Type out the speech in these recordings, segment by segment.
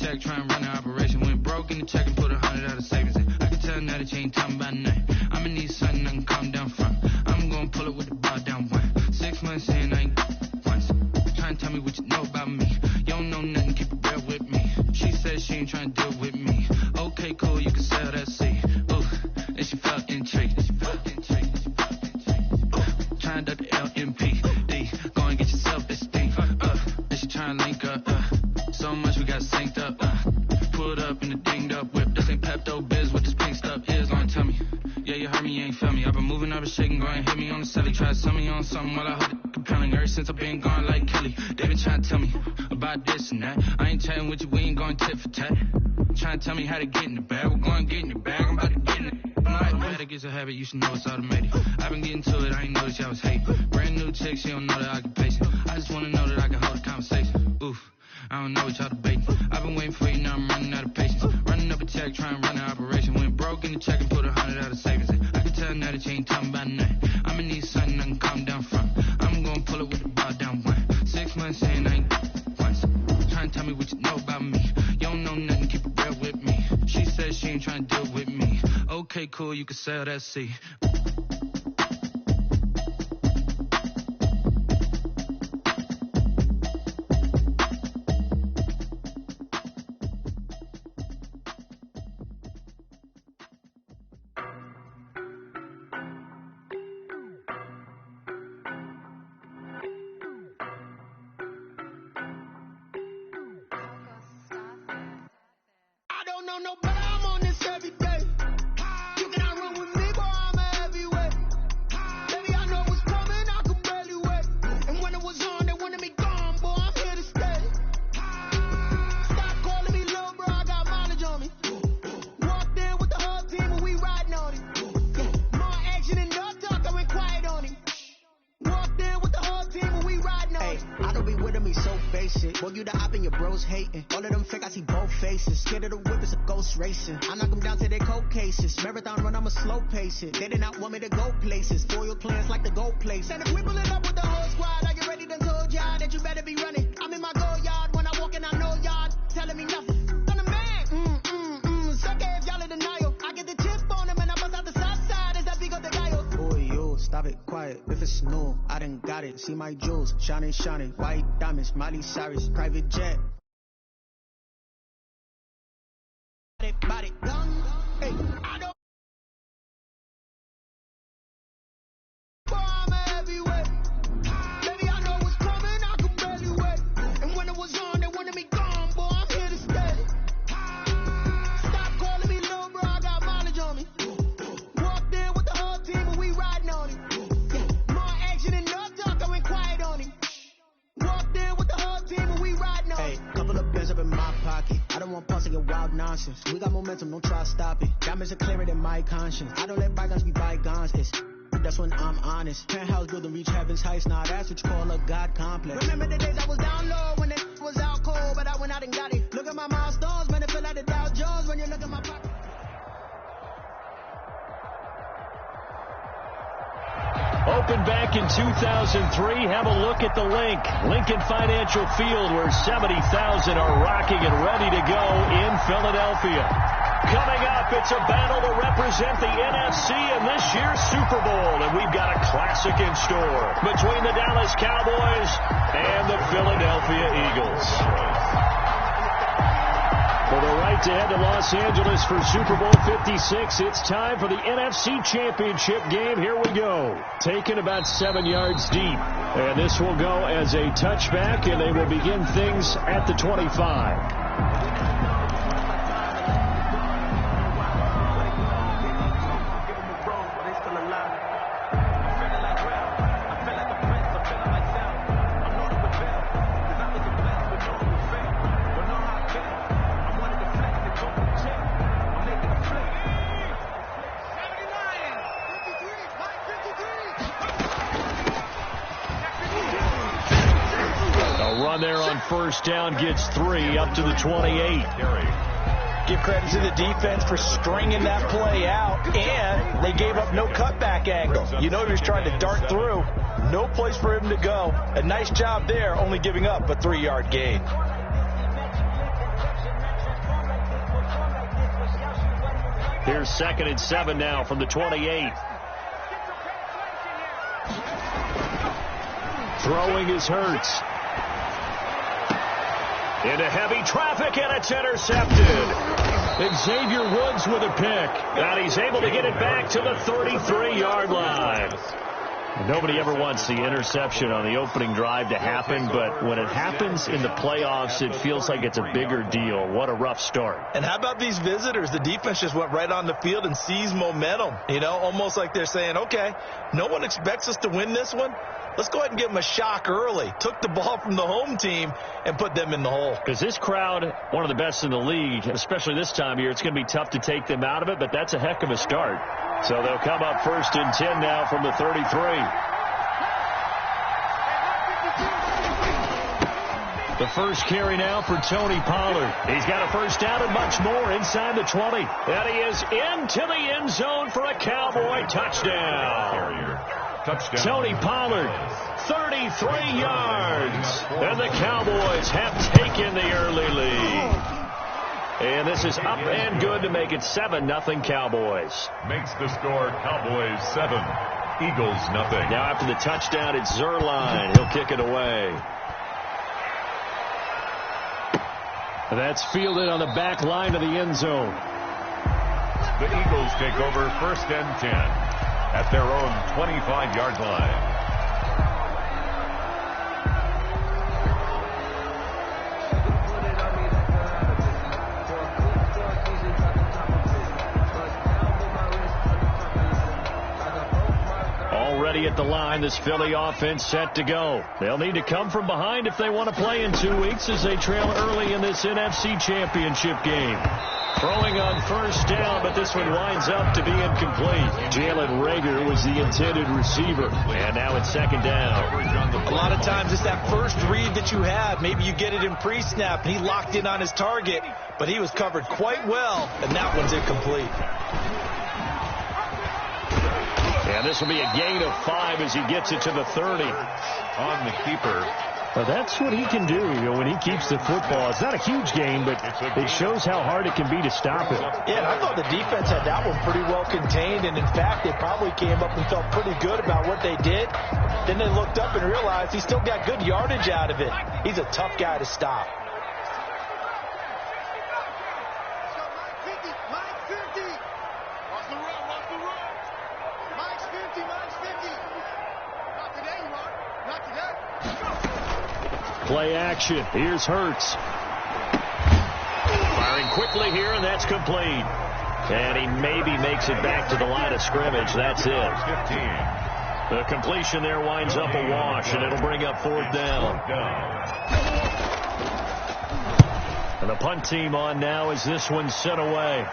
check, try and run the operation. Went broke in the check and put 100 out of savings in. I can tell now that you ain't talking about nothing. I'ma need something I can calm down from. I'm gonna pull it with the bar down one. 6 months in, I ain't once. Try and tell me what you know about me. You don't know nothing, keep it real with me. She said she ain't trying to deal with me. Okay, cool, you can sell that seed. Ooh, and she felt intrigued. Trying to duck the LMPD. Go and get yourself this thing. And she trying to link up. So much we got synced up. Pulled up in the dinged up whip. This ain't Pepto Biz with this pink stuff is. Long tell me. Yeah, you heard me, you ain't feel me. I've been moving up and shaking, go and hit me on the celly. Try to sell me on something while I hold it compelling. Ever since I've been gone like Kelly. They been trying to tell me about this and that. I ain't chatting with you, we ain't going tit for tat. Trying to tell me how to get in the bag. We're going to get in the bag, I'm about to get in it. Automatic is a habit, you should know it's automated. I've been getting to it, I ain't noticed y'all was hating. Brand new chick, she don't know the occupation. I just want to know that I can hold a conversation. Oof, I don't know what y'all debating. I've been waiting for you, now I'm running out of patience. Running up a check, trying to run the operation. Went broke in the check and put 100 out of savings in. I can tell now that you ain't talking about nothing. I'ma need something I can calm down from. I'm gonna pull it with the bar down one. 6 months in, I ain't once. Trying to tell me what you know about me. You don't know nothing, keep it real with me. She said she ain't trying to deal with me. Okay, cool, you can sell that seed. Boy, you the op and your bros hating. All of them fake, I see both faces. Scared of the whip, it's a ghost racing. I knock them down to their cold cases. Marathon run, I'ma slow pace it. They did not want me to go places. Foil plans like the gold place. And if we pull it up with the whole squad, I get ready to told y'all that you better be running. I'm in my go yard. When I walk in, I know y'all telling me nothing. I'm the man. Suck it if y'all in denial. I get the chip on them and I bust out the south side. Is that big of the guy? Boy, yo, stop it, quiet. If it's new, I done got it. See my jewels, shining, shining. White diamonds, Miley Cyrus, private jet. Body, hey, I don't. Boy, I'm a heavyweight. Baby, I know what's coming, I can barely wait. And when it was on, they wanted me gone, boy, I'm here to stay. Stop calling me little bro, I got mileage on me. Walked in with the whole team and we riding on it. More action and no talk, I went quiet on him. Walked in with the whole team and we riding on it. Hey, couple of bands up in my pocket. I don't want pause to get wild nonsense. We got momentum, don't try to stop it. Diamonds are clearer than my conscience. I don't let bygones be bygones. That's when I'm honest. Penthouse building reach heaven's heights. Now that's what you call a God complex. Remember the days I was down low when it was out cold, but I went out and got it. Look at my milestones, man, it feel like the Dow Jones when you look at my pocket. Opened back in 2003. Have a look at the link. Lincoln Financial Field, where 70,000 are rocking and ready to go in Philadelphia. Coming up, it's a battle to represent the NFC in this year's Super Bowl. And we've got a classic in store between the Dallas Cowboys and the Philadelphia Eagles. For the right to head to Los Angeles for Super Bowl 56, it's time for the NFC Championship game. Here we go. Taken about 7 yards deep. And this will go as a touchback, and they will begin things at the 25. There on first down, gets 3 up to the 28. Give credit to the defense for stringing that play out, and they gave up no cutback angle. You know he was trying to dart through. No place for him to go. A nice job there, only giving up a 3-yard gain. Here's 2nd and 7 now from the 28. Throwing is Hurts. Into heavy traffic, and it's intercepted. Xavier Woods with a pick. And he's able to get it back to the 33-yard line. Nobody ever wants the interception on the opening drive to happen, but when it happens in the playoffs, it feels like it's a bigger deal. What a rough start. And how about these visitors? The defense just went right on the field and seized momentum. You know, almost like they're saying, okay, no one expects us to win this one. Let's go ahead and give them a shock early. Took the ball from the home team and put them in the hole. Because this crowd, one of the best in the league, especially this time of year, it's going to be tough to take them out of it, but that's a heck of a start. So they'll come up 1st and 10 now from the 33. The first carry now for Tony Pollard. He's got a first down and much more inside the 20. And he is into the end zone for a Cowboy touchdown. Tony Pollard, 33 yards. And the Cowboys have taken the early lead. And this is up and good to make it 7-0 Cowboys. Makes the score Cowboys 7, Eagles nothing. Now after the touchdown, it's Zerline. He'll kick it away. That's fielded on the back line of the end zone. The Eagles take over 1st and 10 at their own 25-yard line. Already at the line, this Philly offense set to go. They'll need to come from behind if they want to play in 2 weeks as they trail early in this NFC Championship game. Throwing on first down, but this one winds up to be incomplete. Jalen Reagor was the intended receiver, and now it's 2nd down. A lot of times it's that first read that you have. Maybe you get it in pre-snap, and he locked in on his target, but he was covered quite well, and that one's incomplete. And this will be a gain of 5 as he gets it to the 30. On the keeper. Well, that's what he can do, when he keeps the football. It's not a huge game, but it shows how hard it can be to stop it. Yeah, and I thought the defense had that one pretty well contained, and in fact, they probably came up and felt pretty good about what they did. Then they looked up and realized he still got good yardage out of it. He's a tough guy to stop. Play action. Here's Hurts. Firing quickly here, and that's complete. And he maybe makes it back to the line of scrimmage. That's it. 15. The completion there winds up a wash, and it'll bring up 4th down. And the punt team on now as this one's sent away.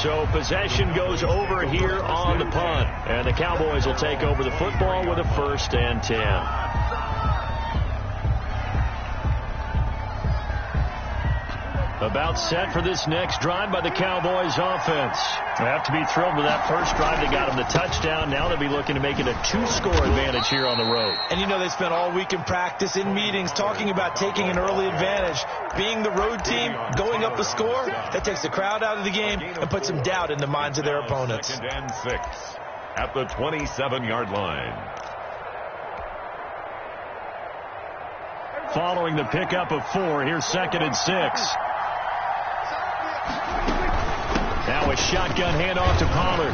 So possession goes over here on the punt. And the Cowboys will take over the football with a 1st and 10. About set for this next drive by the Cowboys offense. They have to be thrilled with that first drive. They got them the touchdown. Now they'll be looking to make it a 2-score advantage here on the road. And you know they spent all week in practice, in meetings, talking about taking an early advantage. Being the road team, going up a score, that takes the crowd out of the game and puts some doubt in the minds of their opponents. 2nd and 6 at the 27-yard line. Following the pickup of 4, here's 2nd and 6. Now a shotgun handoff to Pollard.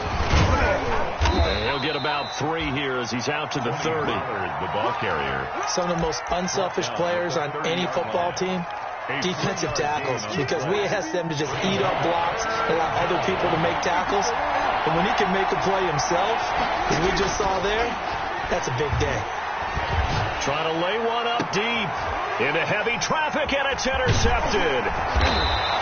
He'll get about 3 here as he's out to the 30. The ball carrier. Some of the most unselfish players on any football team, defensive tackles, because we ask them to just eat up blocks, allow other people to make tackles. And when he can make a play himself, as we just saw there, that's a big day. Trying to lay one up deep. Into heavy traffic, and it's intercepted.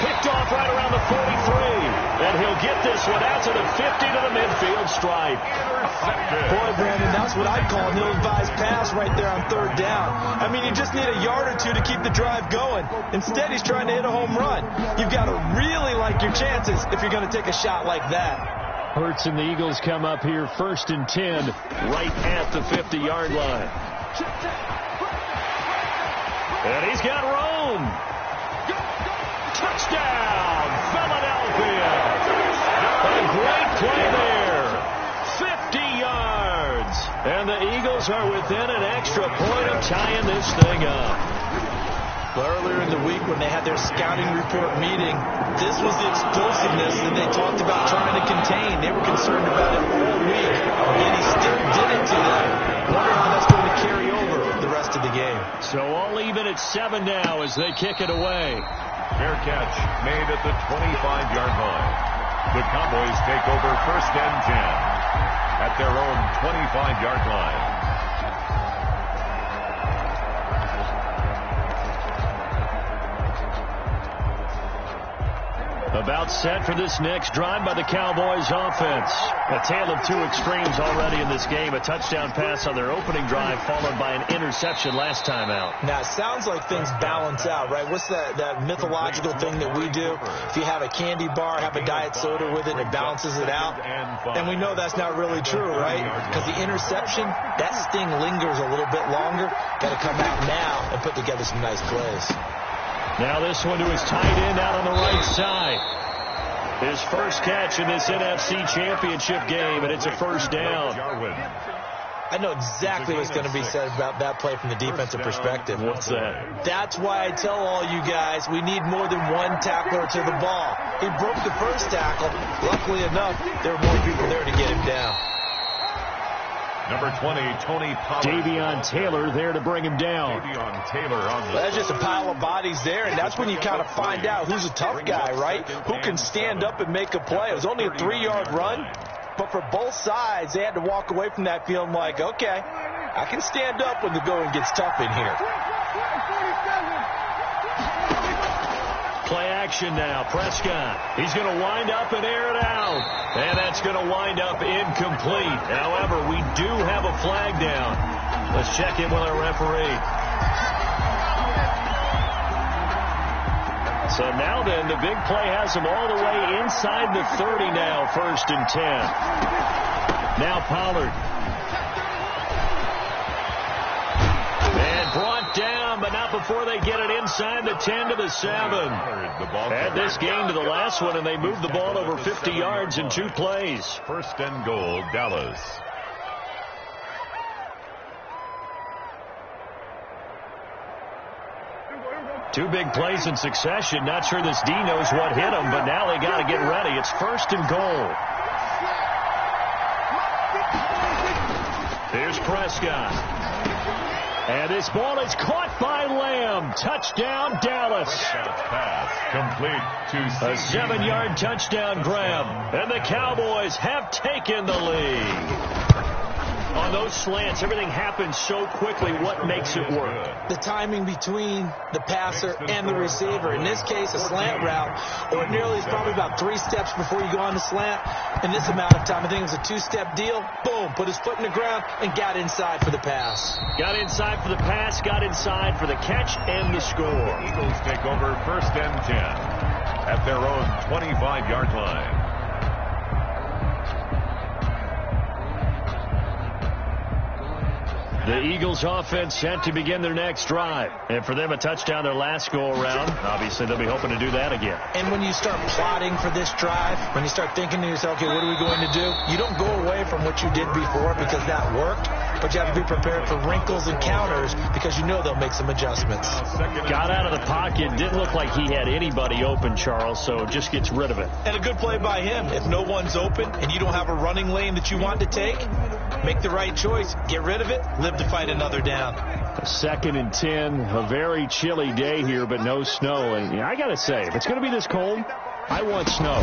Picked off right around the 43. And he'll get this one out to the 50 to the midfield stripe. Boy, Brandon, that's what I'd call an ill-advised pass right there on 3rd down. I mean, you just need a yard or 2 to keep the drive going. Instead, he's trying to hit a home run. You've got to really like your chances if you're going to take a shot like that. Hurts and the Eagles come up here 1st and 10 right at the 50-yard line. And he's got room. Touchdown, play there. 50 yards. And the Eagles are within an extra point of tying this thing up. Well, earlier in the week when they had their scouting report meeting, this was the explosiveness that they talked about trying to contain. They were concerned about it all week, and he still did it to them. Wonder how that's going to carry over the rest of the game. So all even at 7 now as they kick it away. Fair catch made at the 25-yard line. The Cowboys take over 1st and 10 at their own 25-yard line. About set for this next drive by the Cowboys offense. A tale of two extremes already in this game. A touchdown pass on their opening drive followed by an interception last time out. Now, it sounds like things balance out, right? What's that mythological thing that we do? If you have a candy bar, have a diet soda with it, it balances it out. And we know that's not really true, right? Because the interception, that sting lingers a little bit longer. Got to come out now and put together some nice plays. Now this one to his tight end out on the right side. His first catch in this NFC Championship game, and it's a first down. I know exactly what's going to be said about that play from the defensive perspective. What's that? That's why I tell all you guys we need more than one tackler to the ball. He broke the first tackle. Luckily enough, there were more people there to get him down. Number 20, Tony Pollard. Davion Taylor there to bring him down. Davion Taylor on the... That's just a pile of bodies there, and that's when you kind of find out who's a tough guy, right? Who can stand up and make a play. It was only a 3-yard run, but for both sides, they had to walk away from that feeling like, okay, I can stand up when the going gets tough in here. Play action now. Prescott. He's going to wind up and air it out. And that's going to wind up incomplete. However, we do have a flag down. Let's check in with our referee. So now then, the big play has him all the way inside the 30 now, 1st and 10. Now Pollard. And brought down, but not before they get it inside the 10 to the 7. Had this game to the last one, and they moved the ball over 50 yards in 2 plays. 1st and goal, Dallas. Two big plays in succession. Not sure this D knows what hit him, but now they got to get ready. It's 1st and goal. Here's Prescott. And this ball is caught by Lamb. Touchdown, Dallas. Pass complete to a 7-yard touchdown grab. And the Cowboys have taken the lead. On those slants, everything happens so quickly. What makes it work? The timing between the passer and the receiver. In this case, a slant route. Ordinarily, it's probably about 3 steps before you go on the slant. In this amount of time, I think it was a 2-step deal. Boom, put his foot in the ground and got inside for the pass. Got inside for the pass, got inside for the catch and the score. The Eagles take over 1st and 10 at their own 25-yard line. The Eagles offense set to begin their next drive. And for them, a touchdown their last go-around. Obviously, they'll be hoping to do that again. And when you start plotting for this drive, when you start thinking to yourself, okay, what are we going to do? You don't go away from what you did before because that worked. But you have to be prepared for wrinkles and counters because you know they'll make some adjustments. Got out of the pocket. Didn't look like he had anybody open, Charles, so just gets rid of it. And a good play by him. If no one's open and you don't have a running lane that you want to take, make the right choice. Get rid of it. Live to fight another down. 2nd and 10. A very chilly day here, but no snow. And I got to say, if it's going to be this cold, I want snow.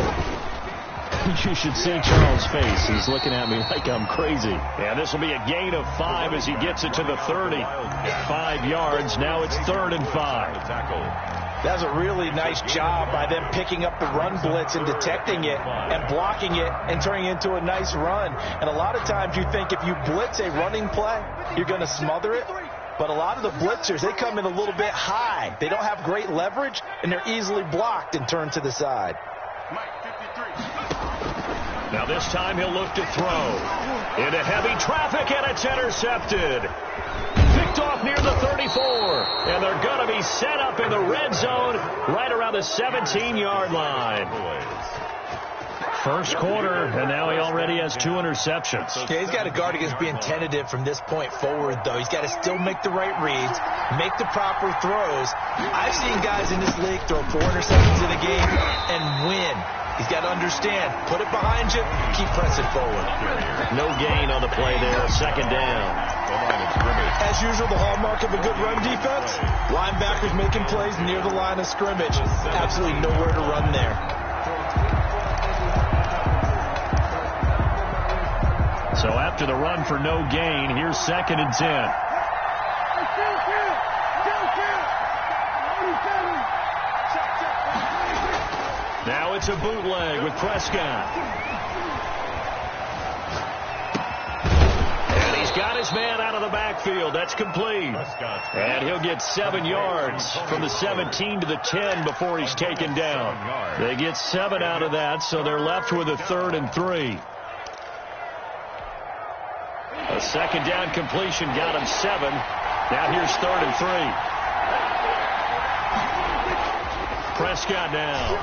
You should see Charles' face. He's looking at me like I'm crazy. Yeah, this will be a gain of 5 as he gets it to the 30. 5 yards. Now it's 3rd and 5. That's a really nice job by them picking up the run blitz and detecting it and blocking it and turning it into a nice run. And a lot of times you think if you blitz a running play, you're going to smother it. But a lot of the blitzers, they come in a little bit high. They don't have great leverage, and they're easily blocked and turned to the side. Now this time he'll look to throw. Into heavy traffic, and it's intercepted. Picked off near the 34. And they're going to be set up in the red zone right around the 17-yard line. First quarter, and now he already has 2 interceptions. Yeah, he's got to guard against being tentative from this point forward, though. He's got to still make the right reads, make the proper throws. I've seen guys in this league throw 4 interceptions in a game and win. He's got to understand, put it behind you, keep pressing forward. No gain on the play there, second down. As usual, the hallmark of a good run defense, linebackers making plays near the line of scrimmage. Absolutely nowhere to run there. So after the run for no gain, here's 2nd and 10. Now it's a bootleg with Prescott. And he's got his man out of the backfield. That's complete. And he'll get 7 yards from the 17 to the 10 before he's taken down. They get 7 out of that, so they're left with a 3rd and 3. A 2nd down completion got him 7. Now here's 3rd and 3. Prescott now.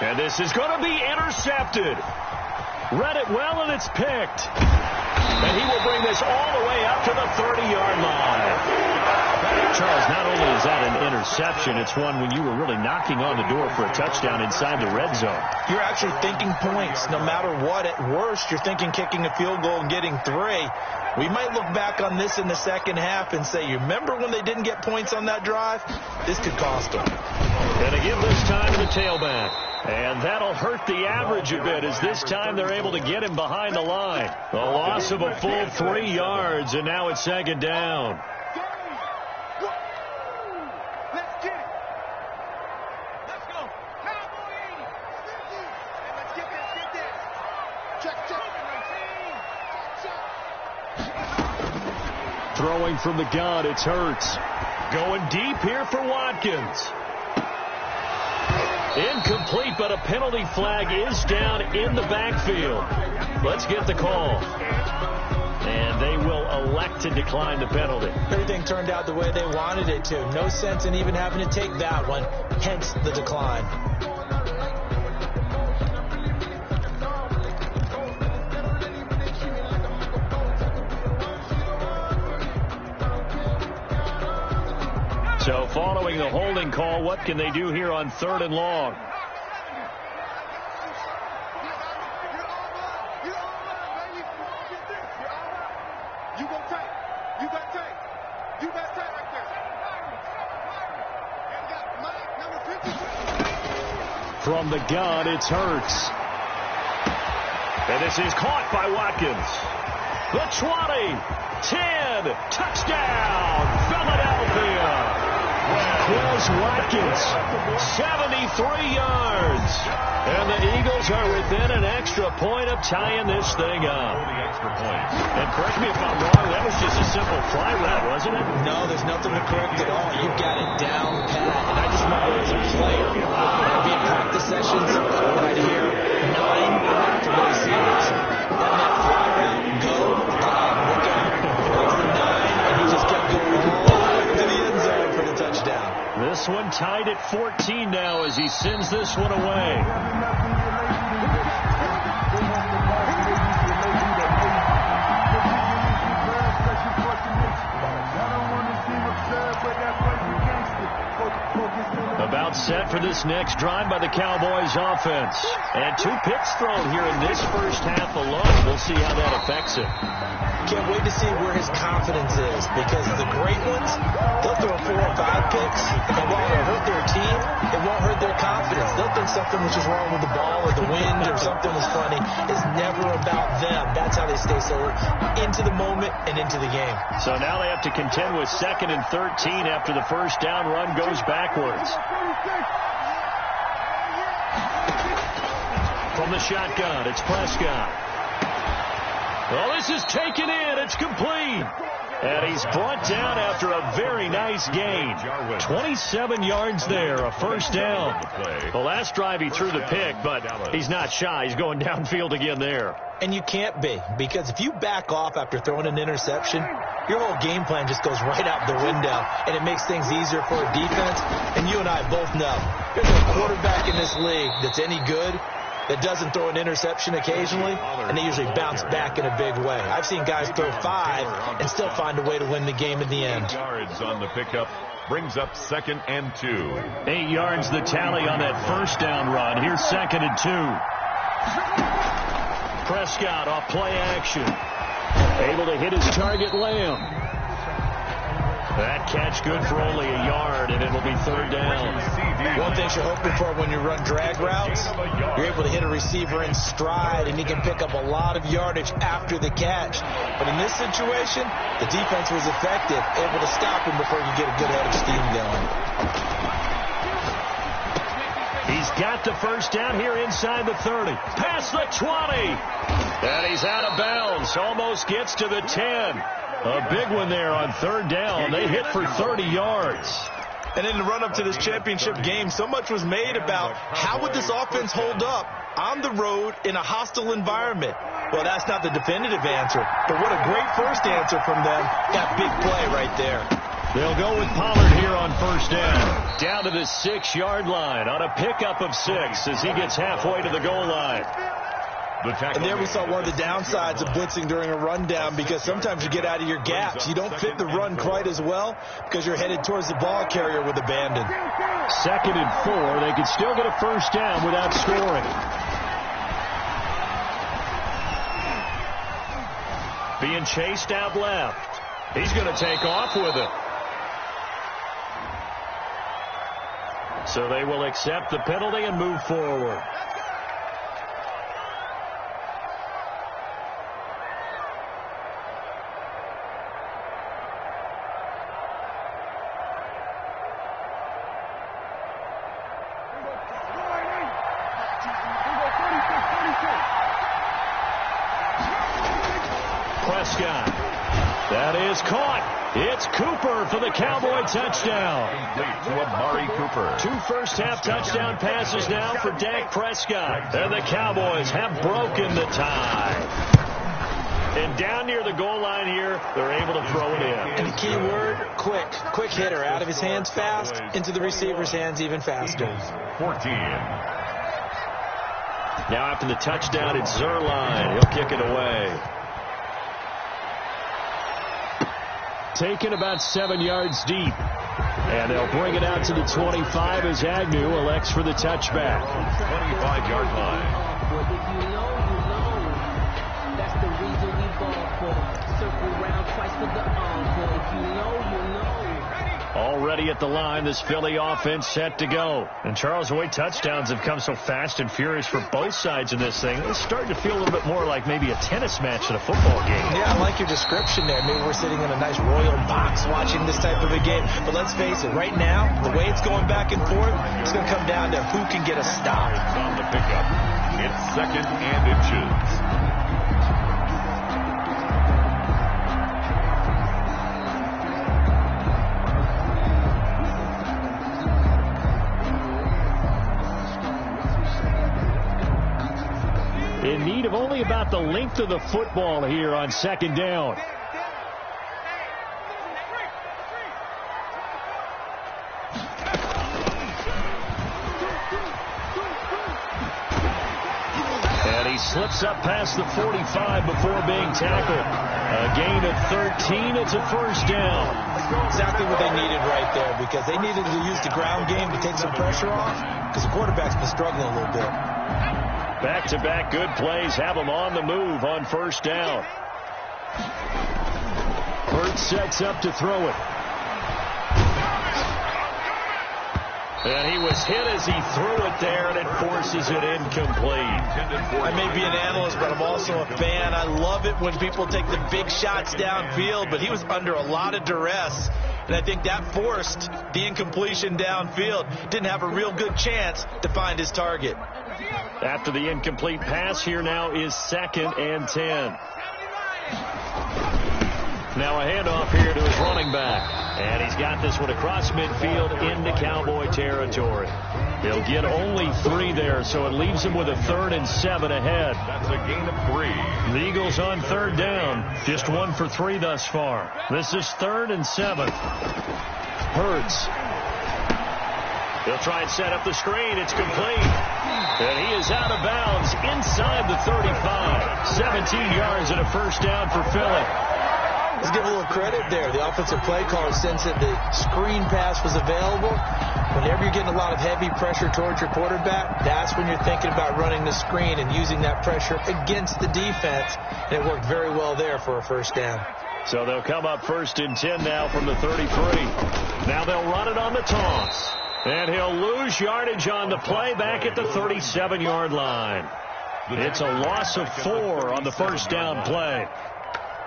And this is going to be intercepted. Read it well, and it's picked. And he will bring this all the way up to the 30-yard line. Charles, not only is that an interception, it's one when you were really knocking on the door for a touchdown inside the red zone. You're actually thinking points no matter what. At worst, you're thinking kicking a field goal and getting 3. We might look back on this in the second half and say, you remember when they didn't get points on that drive? This could cost them. Going to give this time to the tailback. And that'll hurt the average a bit, as this time they're able to get him behind the line. A loss of a full 3 yards, and now it's 2nd down. Let's get it. Let's go. Cowboy 80. And let's get this. Check. Throwing from the gun, it's Hurts. Going deep here for Watkins. Incomplete, but a penalty flag is down in the backfield. Let's get the call. And they will elect to decline the penalty. Everything turned out the way they wanted it to. No sense in even having to take that one, hence the decline. So following the holding call, what can they do here on 3rd and long? From the gun, it's Hurts. And this is caught by Watkins. The 20, 10, touchdown, Philadelphia. Chris Watkins, 73 yards. And the Eagles are within an extra point of tying this thing up. And correct me if I'm wrong, that was just a simple fly route, wasn't it? No, there's nothing to correct at all. You've got it down pat. And I just remember as a player, I'd be in practice sessions, and I'd hear 9 for the receivers. That meant fly route, go, look out, wait for 9, and he just kept going all the way to the end zone for the touchdown. This one tied at 14 now as he sends this one away. About set for this next drive by the Cowboys offense. And 2 picks thrown here in this first half alone. We'll see how that affects him. Can't wait to see where his confidence is, because the great ones, they'll throw 4 or 5 picks, and while it'll hurt their team, it won't hurt their confidence. They'll think something was just wrong with the ball or the wind or something was funny. It's never about them. That's how they stay so into the moment and into the game. So now they have to contend with 2nd and 13 after the first down run goes backwards. From the shotgun, it's Prescott. Well, this is taken in. It's complete. And he's brought down after a very nice gain. 27 yards there, a first down. The last drive he threw the pick, but he's not shy. He's going downfield again there. And you can't be, because if you back off after throwing an interception, your whole game plan just goes right out the window, and it makes things easier for a defense. And you and I both know there's a quarterback in this league that's any good that doesn't throw an interception occasionally, and they usually bounce back in a big way. I've seen guys throw 5 and still find a way to win the game in the end. Yards on the pickup brings up 2nd and 2. 8 yards the tally on that first down run. Here's 2nd and 2. Prescott off play action. Able to hit his target, Lamb. That catch good for only a yard, and it'll be 3rd down. One thing you're hoping for when you run drag routes, you're able to hit a receiver in stride, and he can pick up a lot of yardage after the catch. But in this situation, the defense was effective, able to stop him before you get a good head of steam going. He's got the first down here inside the 30. Past the 20. And he's out of bounds. Almost gets to the 10. A big one there on 3rd down. They hit for 30 yards. And in the run-up to this championship game, so much was made about how would this offense hold up on the road in a hostile environment. Well, that's not the definitive answer, but what a great first answer from them. That big play right there. They'll go with Pollard here on 1st down. Down to the 6-yard line on a pickup of 6 as he gets halfway to the goal line. And there we saw one of the downsides of blitzing during a rundown, because sometimes you get out of your gaps. You don't fit the run quite as well because you're headed towards the ball carrier with abandon. 2nd and 4. They could still get a first down without scoring. Being chased out left. He's going to take off with it. So they will accept the penalty and move forward. Prescott. That is caught. It's Cooper for the Cowboy touchdown. To Amari Cooper. 2 first-half touchdown passes now for Dak Prescott. And the Cowboys have broken the tie. And down near the goal line here, they're able to throw it in. And the key word, quick. Quick hitter. Out of his hands fast, into the receiver's hands even faster. 14. Now after the touchdown, it's Zerline. He'll kick it away. Taken about 7 yards deep. And they'll bring it out to the 25 as Agnew elects for the touchback. 25-yard line. That's the reason we ball for. Circle round twice to the encore. If you know, you know. Already at the line, this Philly offense set to go. And Charles, the way touchdowns have come so fast and furious for both sides in this thing, it's starting to feel a little bit more like maybe a tennis match than a football game. Yeah, I like your description there. Maybe we're sitting in a nice royal box watching this type of a game. But let's face it, right now, the way it's going back and forth, it's going to come down to who can get a stop. On the pickup, it's 2nd and inches. In need of only about the length of the football here on 2nd down. And he slips up past the 45 before being tackled. A gain of 13. It's a first down. Exactly what they needed right there, because they needed to use the ground game to take some pressure off, because the quarterback's been struggling a little bit. Back-to-back good plays have him on the move on 1st down. Hurts sets up to throw it. And he was hit as he threw it there, and it forces it incomplete. I may be an analyst, but I'm also a fan. I love it when people take the big shots downfield, but he was under a lot of duress. And I think that forced the incompletion downfield. Didn't have a real good chance to find his target. After the incomplete pass, here now is 2nd and 10. Now a handoff here to his running back. And he's got this one across midfield into Cowboy territory. He'll get only 3 there, so it leaves him with a 3rd and 7 ahead. That's a gain of 3. The Eagles on 3rd down. Just 1 for 3 thus far. This is 3rd and 7. Hurts. He'll try and set up the screen. It's complete. And he is out of bounds inside the 35. 17 yards and a first down for Philly. Let's give a little credit there. The offensive play caller sensed that the screen pass was available. Whenever you're getting a lot of heavy pressure towards your quarterback, that's when you're thinking about running the screen and using that pressure against the defense. And it worked very well there for a first down. So they'll come up 1st and 10 now from the 33. Now they'll run it on the toss. And he'll lose yardage on the play back at the 37-yard line. It's a loss of 4 on the first down play.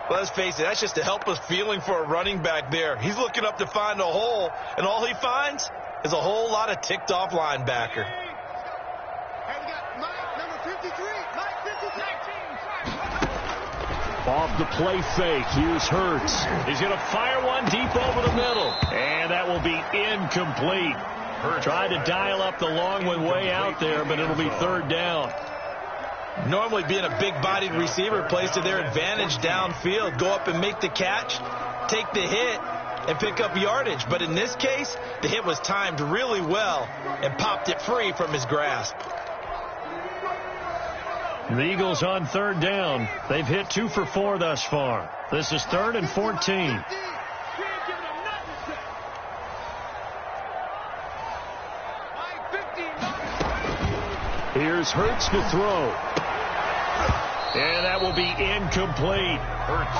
Well, let's face it, that's just a helpless feeling for a running back there. He's looking up to find a hole, and all he finds is a whole lot of ticked-off linebacker. Hey, we got Mike, number 53. Mike 53. Off the play fake, here's Hurts. He's going to fire one deep over the middle. And that will be incomplete. Tried to dial up the long one way out there, but it'll be 3rd down. Normally being a big-bodied receiver plays to their advantage downfield. Go up and make the catch, take the hit, and pick up yardage. But in this case, the hit was timed really well and popped it free from his grasp. The Eagles on 3rd down. They've hit 2 for 4 thus far. This is 3rd and 14. Here's Hurts to throw. And that will be incomplete.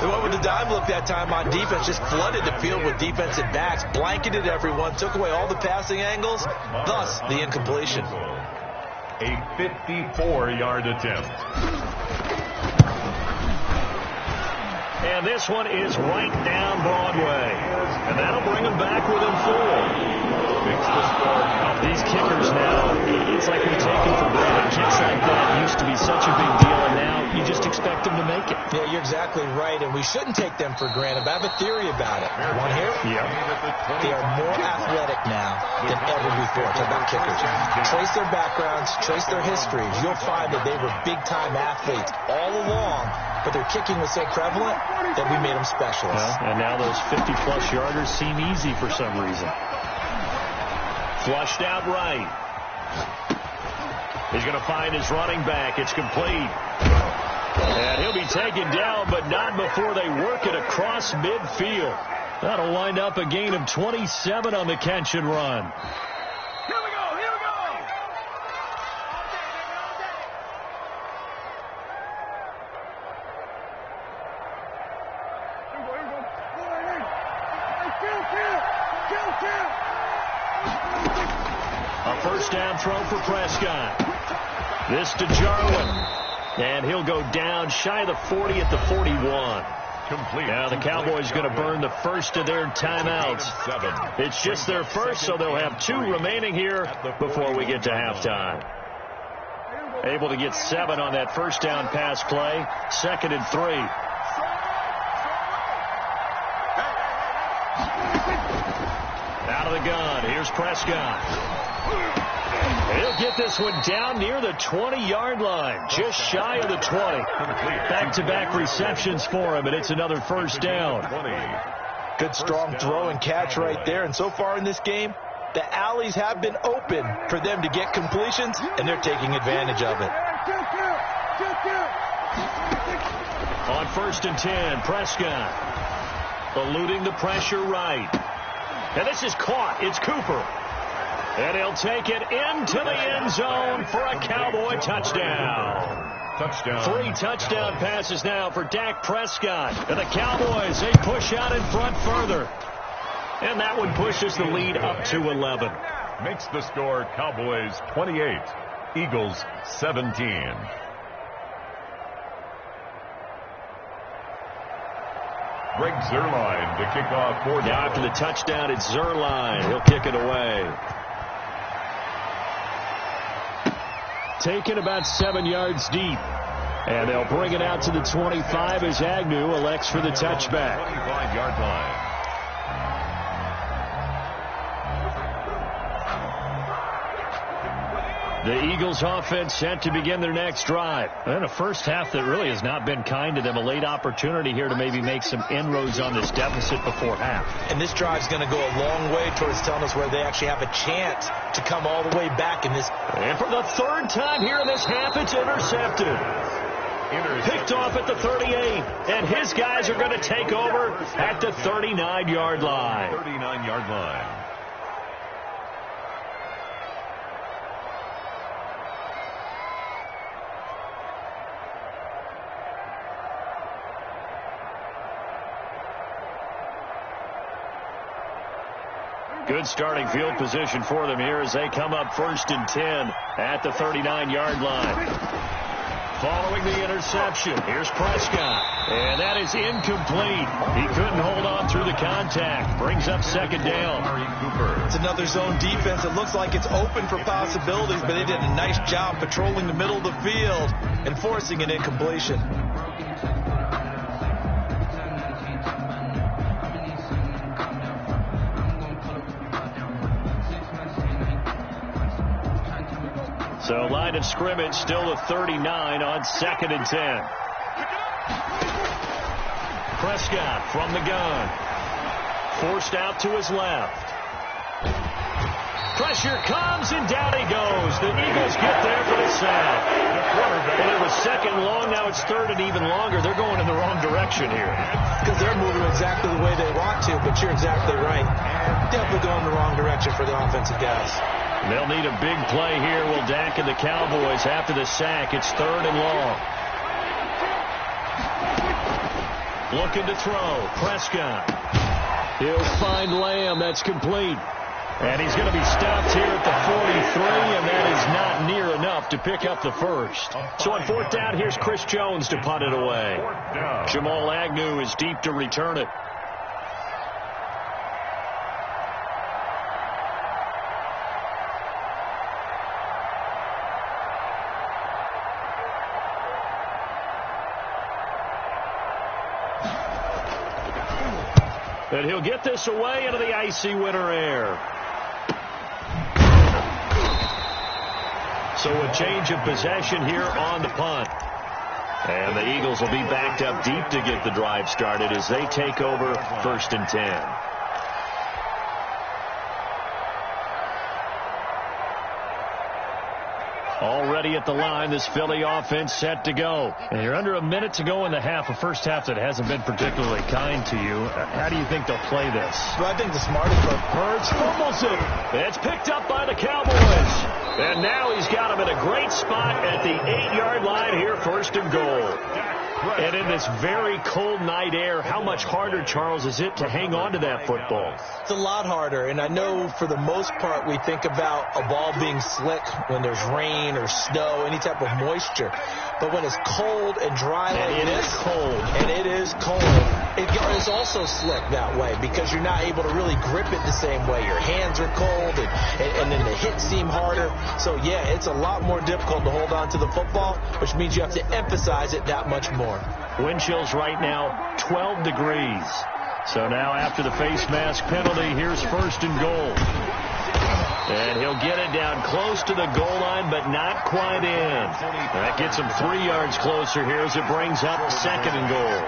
They went with the dime look that time on defense. Just flooded the field with defensive backs. Blanketed everyone. Took away all the passing angles. Thus, the incompletion. A 54-yard attempt. And this one is right down Broadway. And that'll bring them back within 4. These kickers now, it's like we take them for granted. Kicks like that used to be such a big deal, and now you just expect them to make it. Yeah, you're exactly right, and we shouldn't take them for granted. But I have a theory about it. Want to hear it? Yeah. They are more athletic now than ever before. Talk about kickers. Trace their backgrounds, trace their histories. You'll find that they were big-time athletes all along, but their kicking was so prevalent that we made them specialists. Well, and now those 50-plus yarders seem easy for some reason. Flushed out right. He's going to find his running back. It's complete. And he'll be taken down, but not before they work it across midfield. That'll wind up a gain of 27 on the catch and run. Here we go. Here we go. A first down throw for Prescott. This to Jarwin. And he'll go down shy of the 40 at the 41. Complete. Now the Cowboys going to burn the first of their timeouts. It's just their first, so they'll have 2 remaining here before we get to halftime. Able to get 7 on that first down pass play. 2nd and 3. Out of the gun. Here's Prescott. He'll get this one down near the 20-yard line, just shy of the 20. Back-to-back receptions for him, and it's another first down. Good, strong throw and catch right there. And so far in this game, the alleys have been open for them to get completions, and they're taking advantage of it. On 1st and 10, Prescott eluding the pressure right. And this is caught. It's Cooper. And he'll take it into the end zone for a Cowboy touchdown. Touchdown. 3 touchdown passes now for Dak Prescott. And the Cowboys, they push out in front further. And that one pushes the lead up to 11. Makes the score Cowboys 28, Eagles 17. Greg Zuerlein to kick off 4 Now after the touchdown, it's Zuerlein. He'll kick it away. Taken about 7 yards deep. And they'll bring it out to the 25 as Agnew elects for the touchback. 25-yard line. The Eagles offense set to begin their next drive. And a first half that really has not been kind to them. A late opportunity here to maybe make some inroads on this deficit before half. And this drive's going to go a long way towards telling us where they actually have a chance to come all the way back in this. And for the third time here in this half, it's intercepted. Picked off at the 38. And his guys are going to take over at the 39-yard line. 39-yard line. Good starting field position for them here as they come up 1st and 10 at the 39-yard line. Following the interception, here's Prescott. And that is incomplete. He couldn't hold on through the contact. Brings up 2nd down. It's another zone defense. It looks like it's open for possibilities, but they did a nice job patrolling the middle of the field and forcing an incompletion. So line of scrimmage still a 39 on 2nd and 10. Prescott from the gun. Forced out to his left. Pressure comes and down he goes. The Eagles get there for the sack. And it was 2nd and long. Now it's 3rd and even longer. They're going in the wrong direction here. Because they're moving exactly the way they want to, but you're exactly right. Definitely going in the wrong direction for the offensive guys. They'll need a big play here. Will Dak and the Cowboys after the sack. It's 3rd and long. Looking to throw. Prescott. He'll find Lamb. That's complete. And he's going to be stopped here at the 43, and that is not near enough to pick up the first. So on 4th down, here's Chris Jones to punt it away. Jamal Agnew is deep to return it. And he'll get this away into the icy winter air. So a change of possession here on the punt. And the Eagles will be backed up deep to get the drive started as they take over 1st and 10. Already at the line, this Philly offense set to go. And you're under a minute to go in the half, a first half that hasn't been particularly kind to you. How do you think they'll play this? Well, I think the smartest part. Hurts fumbles it. It's picked up by the Cowboys. And now he's got him in a great spot at the 8-yard line here, 1st and goal. And in this very cold night air, how much harder, Charles, is it to hang on to that football? It's a lot harder, and I know for the most part we think about a ball being slick when there's rain or snow, any type of moisture. But when it's cold and dry like this, it is cold. It's also slick that way because you're not able to really grip it the same way. Your hands are cold, and then the hits seem harder. So, yeah, it's a lot more difficult to hold on to the football, which means you have to emphasize it that much more. Wind chills right now, 12 degrees. So now after the face mask penalty, here's 1st and goal. And he'll get it down close to the goal line, but not quite in. That gets him 3 yards closer here as it brings up 2nd and goal.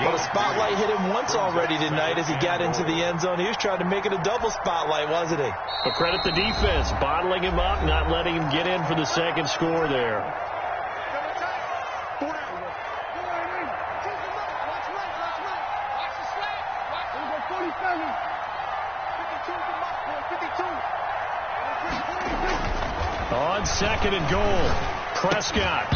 Well, the spotlight hit him once already tonight as he got into the end zone. He was trying to make it a double spotlight, wasn't he? But credit the defense, bottling him up, not letting him get in for the 2nd score there. On 2nd and goal, Prescott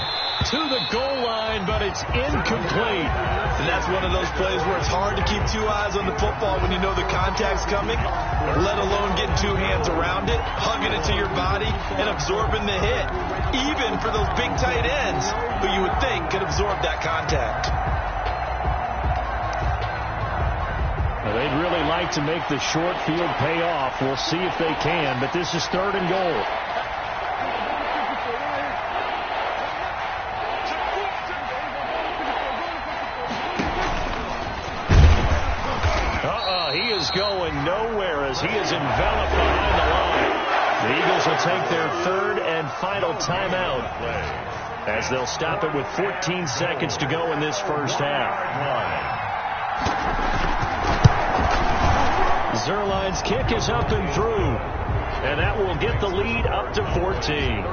to the goal line, but it's incomplete. And that's one of those plays where it's hard to keep 2 eyes on the football when you know the contact's coming, let alone getting 2 hands around it, hugging it to your body, and absorbing the hit, even for those big tight ends who you would think could absorb that contact. Well, they'd really like to make the short field pay off. We'll see if they can, but this is 3rd and goal. going nowhere as he is enveloped behind the line. The Eagles will take their third and final timeout as they'll stop it with 14 seconds to go in this first half. Zerline's kick is up and through, and that will get the lead up to 14.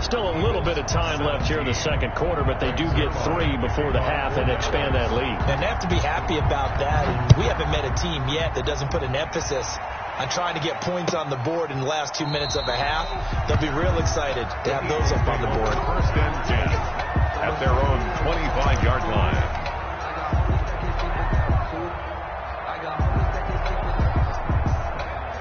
Still a little bit of time left here in the second quarter, but they do get 3 before the half and expand that lead. And they have to be happy about that. And we haven't met a team yet that doesn't put an emphasis on trying to get points on the board in the last 2 minutes of a half. They'll be real excited to have those up on the board. First and 10 at their own 25-yard line.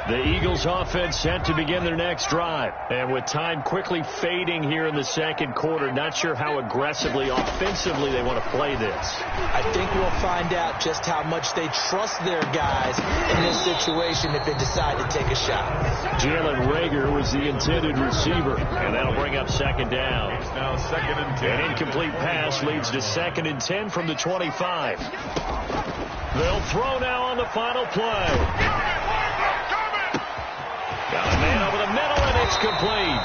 The Eagles offense set to begin their next drive. And with time quickly fading here in the second quarter, not sure how aggressively, offensively they want to play this. I think we'll find out just how much they trust their guys in this situation if they decide to take a shot. Jalen Reagor was the intended receiver, and that'll bring up second down. It's now second and 10. An incomplete pass leads to second and 10 from the 25. They'll throw now on the final play. Got a man over the middle, and it's complete.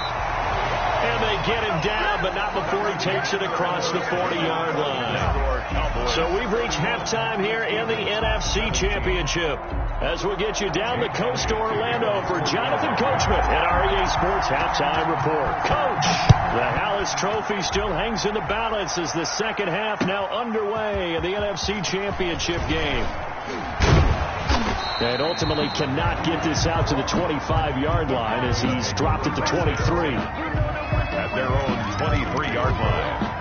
And they get him down, but not before he takes it across the 40-yard line. So we've reached halftime here in the NFC Championship. As we'll get you down the coast to Orlando for Jonathan Coachman at our EA Sports Halftime Report. Coach, the Hallis Trophy still hangs in the balance as the second half now underway in the NFC Championship game. And ultimately cannot get this out to the 25-yard line as he's dropped at the 23. At their own 23-yard line.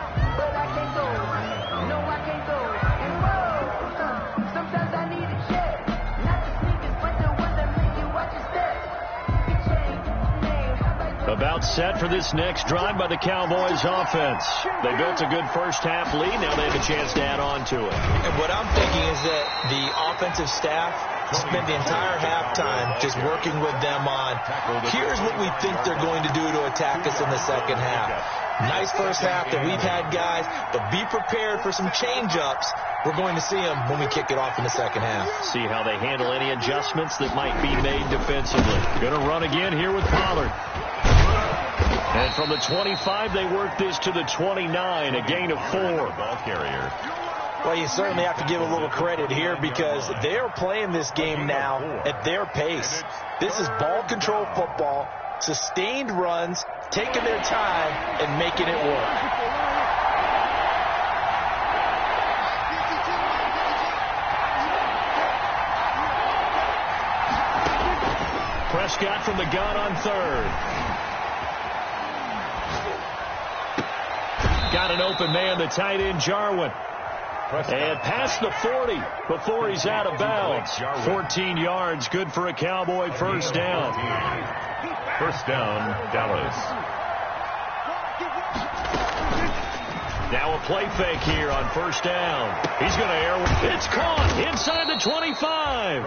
About set for this next drive by the Cowboys offense. They built a good first half lead. Now they have a chance to add on to it. And what I'm thinking is that the offensive staff spent the entire halftime just working with them on, here's what we think they're going to do to attack us in the second half. Nice first half that we've had, guys, but be prepared for some change-ups. We're going to see them when we kick it off in the second half. See how they handle any adjustments that might be made defensively. Going to run again here with Pollard. And from the 25, they work this to the 29, a gain of 4. Ball carrier. Well, you certainly have to give a little credit here because they're playing this game now at their pace. This is ball control football, sustained runs, taking their time, and making it work. Prescott from the gun on third. Got an open man, the tight end, Jarwin. And past the 40 before he's out of bounds. 14 yards, good for a Cowboy first down. First down, Dallas. Now a play fake here on first down. He's going to air. It's caught inside the 25.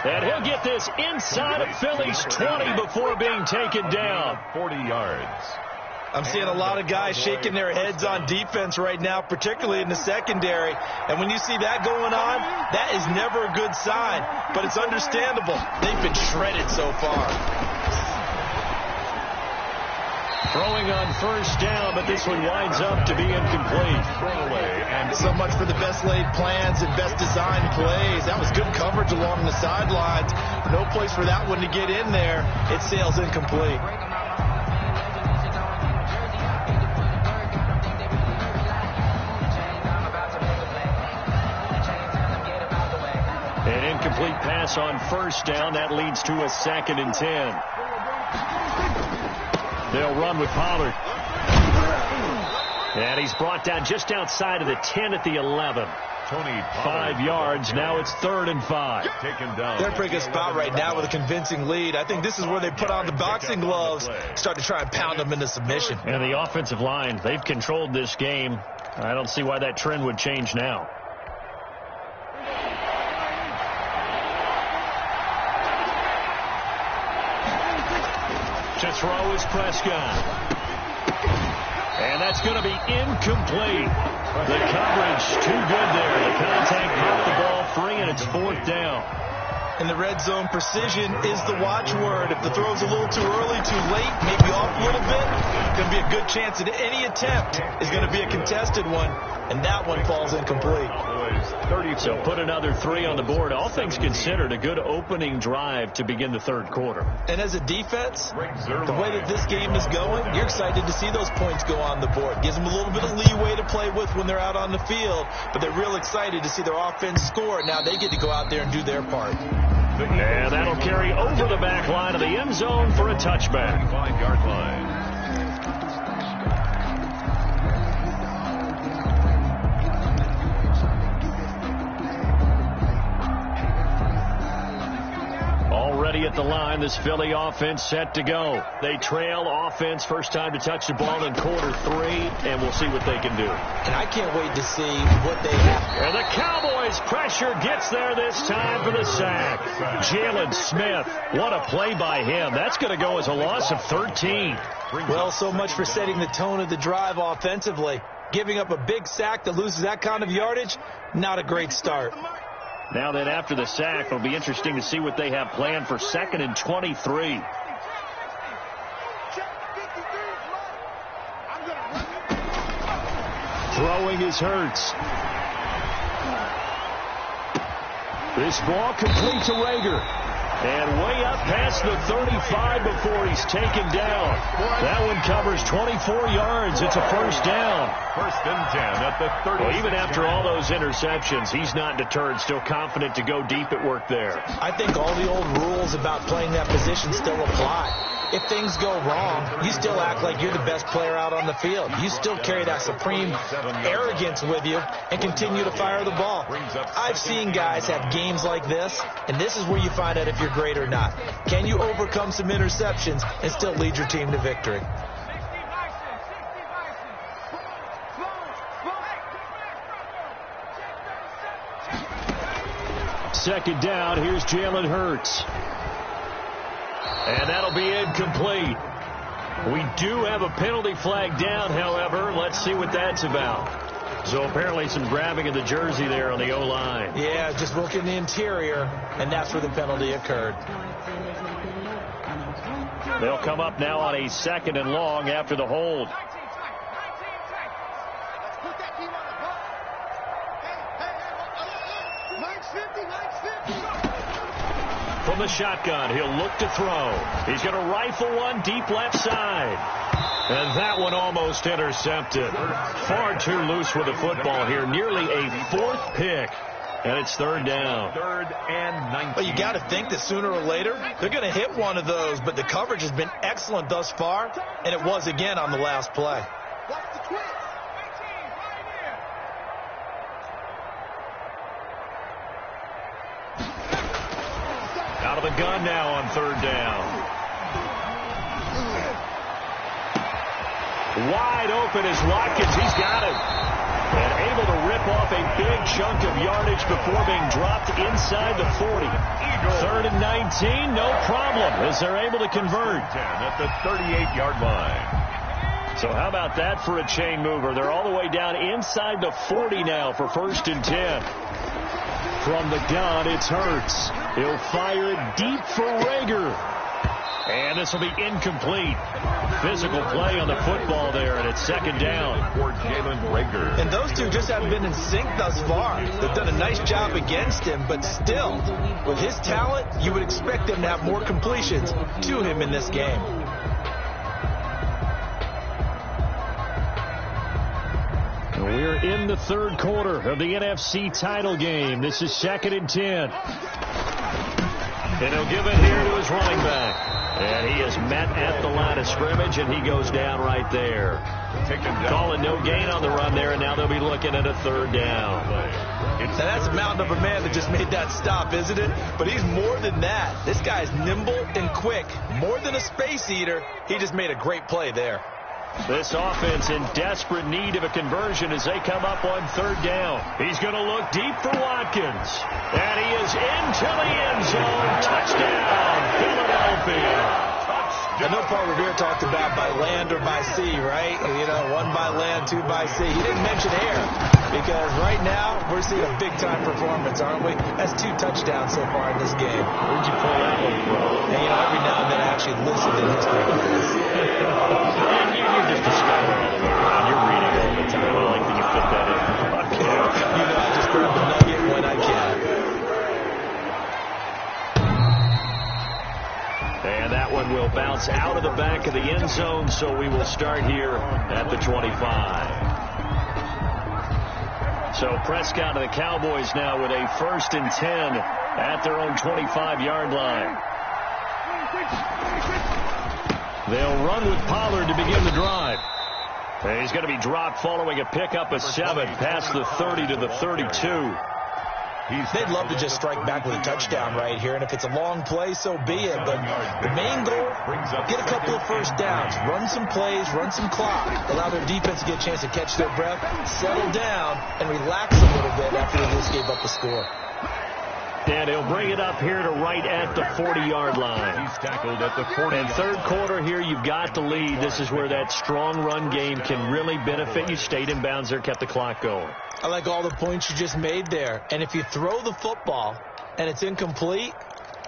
And he'll get this inside of Philly's 20 before being taken down. 40 yards. I'm seeing a lot of guys shaking their heads on defense right now, particularly in the secondary. And when you see that going on, that is never a good sign. But it's understandable. They've been shredded so far. Throwing on first down, but this one winds up to be incomplete. And so much for the best laid plans and best designed plays. That was good coverage along the sidelines. No place for that one to get in there. It sails incomplete. An incomplete pass on first down. That leads to a 2nd and 10. They'll run with Pollard. And he's brought down just outside of the 10 at the 11. 5 yards. Now it's 3rd and 5. They're in a pretty good spot right now with a convincing lead. I think this is where they put on the boxing gloves, start to try and pound them into submission. And the offensive line, they've controlled this game. I don't see why that trend would change now. To throw is Prescott. And that's going to be incomplete. The coverage too good there. The contact knocked the ball free, and it's 4th down. In the red zone, precision is the watchword. If the throw's a little too early, too late, maybe off a little bit, going to be a good chance that any attempt is going to be a contested one, and that one falls incomplete. So put another 3 on the board. All things considered, a good opening drive to begin the third quarter. And as a defense, the way that this game is going, you're excited to see those points go on the board. Gives them a little bit of leeway to play with when they're out on the field, but they're real excited to see their offense score. Now they get to go out there and do their part. And that'll carry over the back line of the end zone for a touchback. 5-yard line. Already at the line, this Philly offense set to go. They trail offense, first time to touch the ball in quarter 3, and we'll see what they can do. And I can't wait to see what they have. And the Cowboys pressure gets there this time for the sack. Jalen Smith, what a play by him. That's going to go as a loss of 13. Well, so much for setting the tone of the drive offensively. Giving up a big sack that loses that kind of yardage, not a great start. Now then, after the sack, it'll be interesting to see what they have planned for 2nd and 23. Throwing is Hurts. This ball complete to Rager. And way up past the 35 before he's taken down. That one covers 24 yards. It's a first down. 1st and 10 at the 30. Well, even after all those interceptions, he's not deterred, still confident to go deep at work there. I think all the old rules about playing that position still apply. If things go wrong, you still act like you're the best player out on the field. You still carry that supreme arrogance with you and continue to fire the ball. I've seen guys have games like this, and this is where you find out if you're great or not. Can you overcome some interceptions and still lead your team to victory? Second down, here's Jalen Hurts. And that'll be incomplete. We do have a penalty flag down, however. Let's see what that's about. So apparently some grabbing of the jersey there on the O-line. Yeah, just working the interior, and that's where the penalty occurred. They'll come up now on a 2nd and long after the hold. From the shotgun, he'll look to throw. He's going to rifle one deep left side. And that one almost intercepted. Far too loose with the football here. Nearly a 4th pick. And it's 3rd down. 3rd and 19. Well, you got to think that sooner or later they're going to hit one of those, but the coverage has been excellent thus far, and it was again on the last play. Out of the gun now on 3rd down. Wide open is Watkins. He's got it. And able to rip off a big chunk of yardage before being dropped inside the 40. 3rd and 19, no problem, as they're able to convert. 10 at the 38-yard line. So how about that for a chain mover? They're all the way down inside the 40 now for 1st and 10. From the gun, it's Hurts. He'll fire it deep for Rager. And this will be incomplete. Physical play on the football there, and it's 2nd down. For Jalen Rager. And those two just haven't been in sync thus far. They've done a nice job against him, but still, with his talent, you would expect them to have more completions to him in this game. We're in the 3rd quarter of the NFC title game. This is 2nd and 10. And he'll give it here to his running back. And he is met at the line of scrimmage, and he goes down right there. Calling no gain on the run there, and now they'll be looking at a 3rd down. Now that's a mountain of a man that just made that stop, isn't it? But he's more than that. This guy's nimble and quick. More than a space eater, he just made a great play there. This offense in desperate need of a conversion as they come up on 3rd down. He's going to look deep for Watkins. And he is into the end zone. Touchdown, Philadelphia. I know Paul Revere talked about by land or by sea, right? You know, 1 by land, 2 by sea. He didn't mention air because right now we're seeing a big-time performance, aren't we? That's 2 touchdowns so far in this game. Where'd you pull that one from? And, you know, every now and then I actually listen to history class. You're just a scholar all the way around. You're reading all the time. I like that you fit that in. You know, I just grab the nugget when I can. And that one will bounce out of the back of the end zone, so we will start here at the 25. So Prescott and the Cowboys now with a 1st and 10 at their own 25-yard line. They'll run with Pollard to begin the drive. And he's going to be dropped following a pickup of 7 past the 30 to the 32. They'd love to just strike back with a touchdown right here, and if it's a long play, so be it. But the main goal, get a couple of first downs, run some plays, run some clock, allow their defense to get a chance to catch their breath, settle down, and relax a little bit after they just gave up the score. And he'll bring it up here to right at the 40-yard line. He's tackled at the 40. And third quarter here, you've got the lead. This is where that strong run game can really benefit you. Stayed in bounds there, kept the clock going. I like all the points you just made there. And if you throw the football and it's incomplete,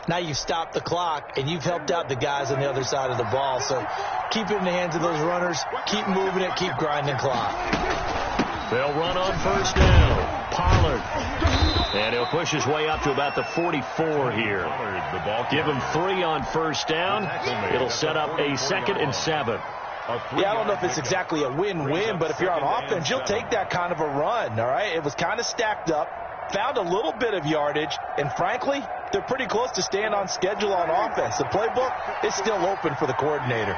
now you've stopped the clock and you've helped out the guys on the other side of the ball. So keep it in the hands of those runners. Keep moving it. Keep grinding clock. They'll run on first down. Pollard. And he'll push his way up to about the 44 here. Give him 3 on first down. It'll set up a 2nd and 7. Yeah, I don't know if it's exactly a win-win, but if you're on offense, you'll take that kind of a run, all right? It was kind of stacked up, found a little bit of yardage, and frankly, they're pretty close to staying on schedule on offense. The playbook is still open for the coordinator.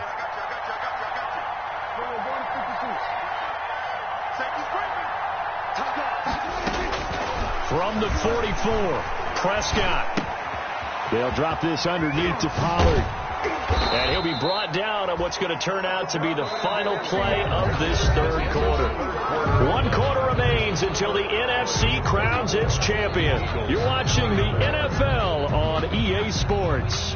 From the 44, Prescott. They'll drop this underneath to Pollard. And he'll be brought down on what's going to turn out to be the final play of this third quarter. 1 quarter remains until the NFC crowns its champion. You're watching the NFL on EA Sports.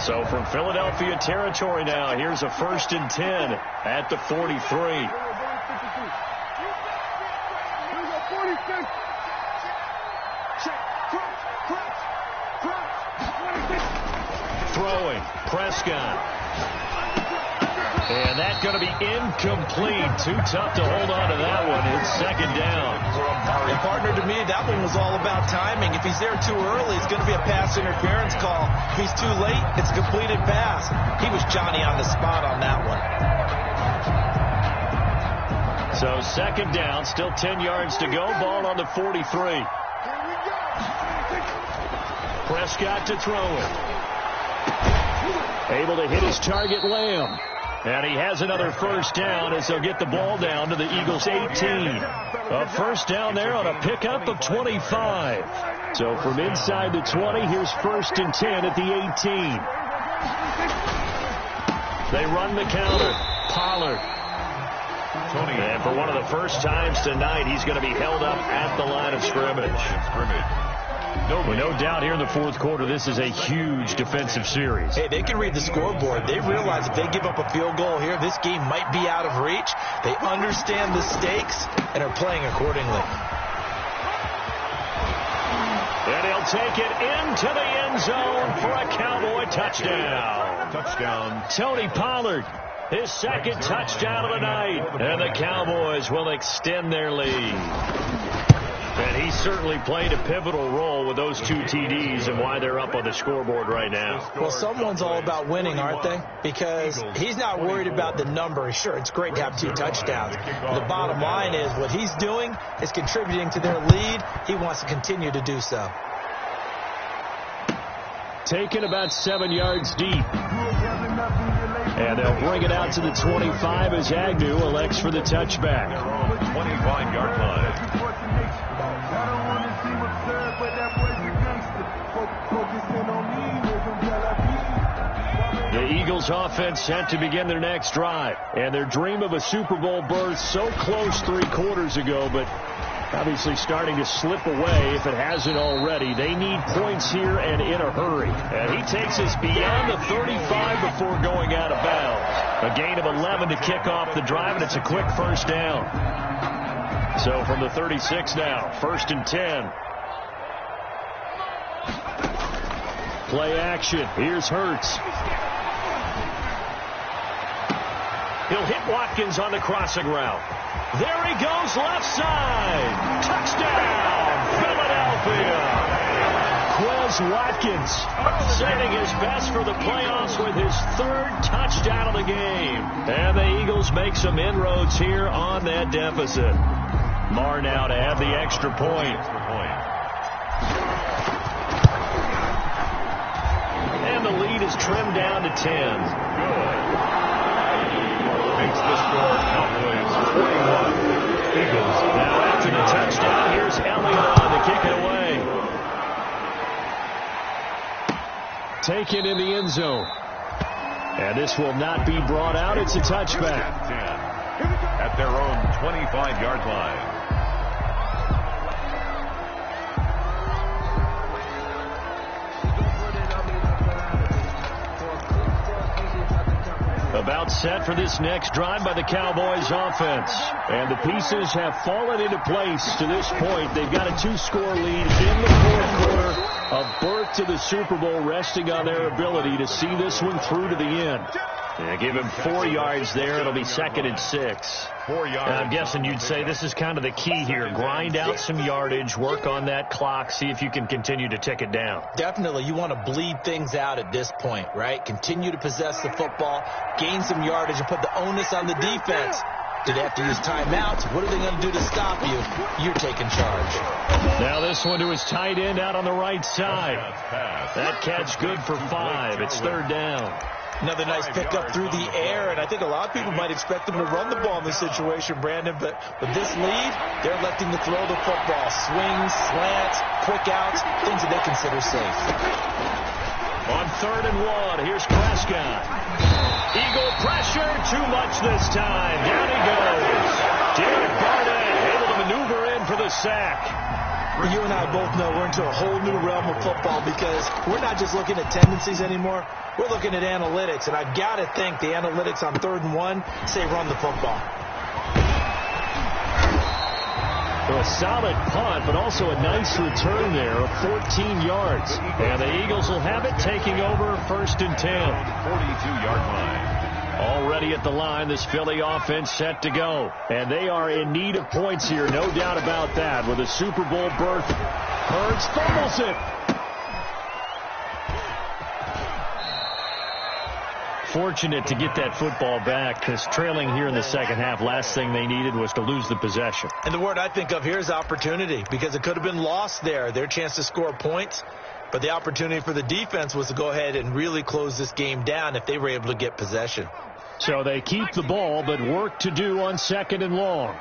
So from Philadelphia territory now, here's a 1st and 10 at the 43. Throwing, Prescott. And that's going to be incomplete. Too tough to hold on to that one. It's 2nd down. And partner, to me, that one was all about timing. If he's there too early, it's going to be a pass interference call. If he's too late, it's a completed pass. He was Johnny on the spot on that one. So 2nd down, still 10 yards to go. Ball on the 43. Prescott to throw it. Able to hit his target, Lamb. And he has another first down as they'll get the ball down to the Eagles' 18. A first down there on a pickup of 25. So from inside the 20, here's 1st and 10 at the 18. They run the counter. Pollard. And for one of the first times tonight, he's going to be held up at the line of scrimmage. No doubt here in the fourth quarter, this is a huge defensive series. Hey, they can read the scoreboard. They realize if they give up a field goal here, this game might be out of reach. They understand the stakes and are playing accordingly. And he'll take it into the end zone for a Cowboy touchdown. Tony Pollard, his 2nd touchdown of the night. And the Cowboys will extend their lead. And he certainly played a pivotal role with those 2 TDs and why they're up on the scoreboard right now. Well, someone's all about winning, aren't they? Because he's not worried about the number. Sure, it's great to have 2 touchdowns. But the bottom line is what he's doing is contributing to their lead. He wants to continue to do so. Taken about 7 yards deep. And they'll bring it out to the 25 as Agnew elects for the touchback. 25-yard line. The Eagles offense set to begin their next drive. And their dream of a Super Bowl berth so close 3 quarters ago, but Obviously starting to slip away if it hasn't already. They need points here and in a hurry. And he takes us beyond the 35 before going out of bounds. A gain of 11 to kick off the drive, and it's a quick first down. So from the 36 now, 1st and 10. Play action. Here's Hurts. He'll hit Watkins on the crossing route. There he goes, left side. Touchdown, Philadelphia. Quez Watkins setting his best for the playoffs with his 3rd touchdown of the game. And the Eagles make some inroads here on that deficit. Marr now to add the extra point. And the lead is trimmed down to 10. Good. Makes the score Cowboys 41. Eagles. Now after the touchdown, here's Elliott on to kick it away. Taken in the end zone. And this will not be brought out. It's a touchback. At their own 25-yard line. About set for this next drive by the Cowboys offense. And the pieces have fallen into place to this point. They've got a 2-score lead in the 4th quarter. A berth to the Super Bowl resting on their ability to see this one through to the end. Yeah, give him 4 yards there. It'll be 2nd and 6. 4 yards. I'm guessing you'd say this is kind of the key here. Grind out some yardage, work on that clock, see if you can continue to tick it down. Definitely, you want to bleed things out at this point, right? Continue to possess the football, gain some yardage, and put the onus on the defense. Do they have to use timeouts? What are they going to do to stop you? You're taking charge. Now this one to his tight end out on the right side. That catch good for 5. It's 3rd down. Another nice pickup through the air, and I think a lot of people might expect them to run the ball in this situation, Brandon, but with this lead, they're electing to throw the football. Swings, slants, quick outs, things that they consider safe. On 3rd and 1, here's Prescott. Eagle pressure, too much this time. Down he goes. Jared Barnett able to maneuver in for the sack. You and I both know we're into a whole new realm of football because we're not just looking at tendencies anymore. We're looking at analytics, and I've got to think the analytics on 3rd and 1 say run the football. So a solid punt, but also a nice return there of 14 yards. And the Eagles will have it taking over 1st and 10. 42-yard line. Already at the line, this Philly offense set to go. And they are in need of points here, no doubt about that, with a Super Bowl berth. Hurts fumbles it. Fortunate to get that football back, because trailing here in the second half, last thing they needed was to lose the possession. And the word I think of here is opportunity, because it could have been lost there, their chance to score points. But the opportunity for the defense was to go ahead and really close this game down if they were able to get possession. So they keep the ball, but work to do on 2nd and long.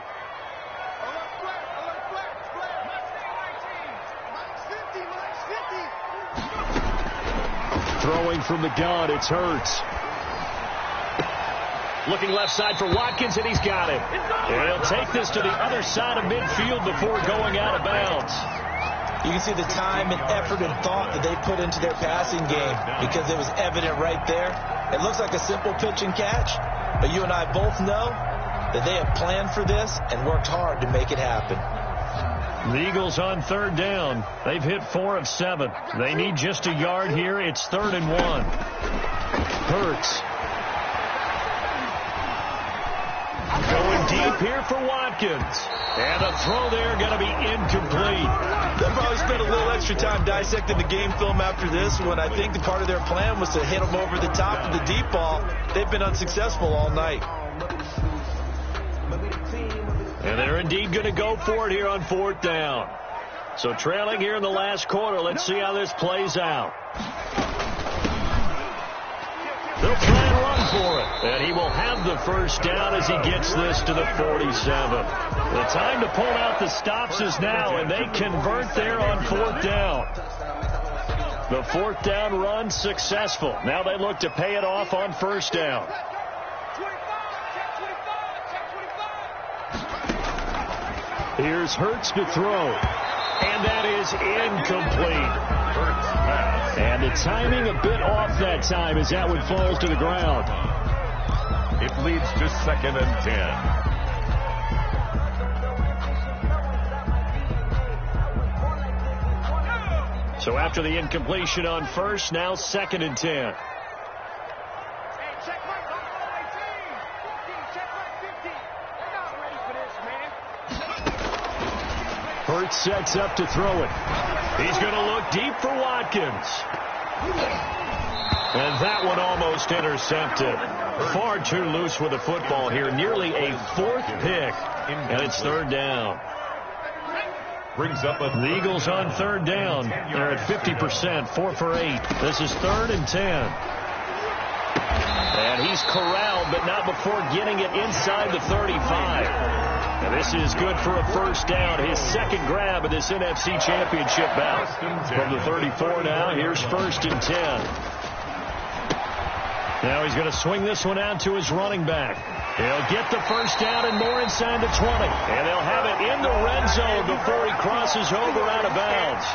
Throwing from the gun, it's Hurts. Looking left side for Watkins, and he's got it. And he'll take this to the other side of midfield before going out of bounds. You can see the time and effort and thought that they put into their passing game because it was evident right there. It looks like a simple pitch and catch, but you and I both know that they have planned for this and worked hard to make it happen. The Eagles on 3rd down. They've hit 4 of 7. They need just a yard here. It's 3rd and 1. Hurts. Going deep here for Watkins. And the throw there going to be incomplete. They'll probably spend a little extra time dissecting the game film after this one. I think the part of their plan was to hit them over the top of the deep ball. They've been unsuccessful all night. And they're indeed going to go for it here on 4th down. So trailing here in the last quarter. Let's see how this plays out. They'll try and run for it. And he will have the first down as he gets this to the 47. The time to pull out the stops is now, and they convert there on 4th down. The 4th down run successful. Now they look to pay it off on 1st down. Here's Hurts to throw. And that is incomplete. And the timing a bit off that time as that one falls to the ground. It leads to 2nd and 10. So after the incompletion on first, now 2nd and 10. Hurts sets up to throw it. He's going to look deep for Watkins. And that one almost intercepted. Far too loose with the football here. Nearly a 4th pick. And it's 3rd down. Brings up the Eagles on 3rd down. They're at 50%, 4 for 8. This is 3rd and 10. And he's corralled, but not before getting it inside the 35. And this is good for a 1st down. His 2nd grab of this NFC Championship bout. From the 34 now, here's 1st and 10. Now he's going to swing this one out to his running back. He'll get the 1st down and more inside the 20. And they'll have it in the red zone before he crosses over out of bounds.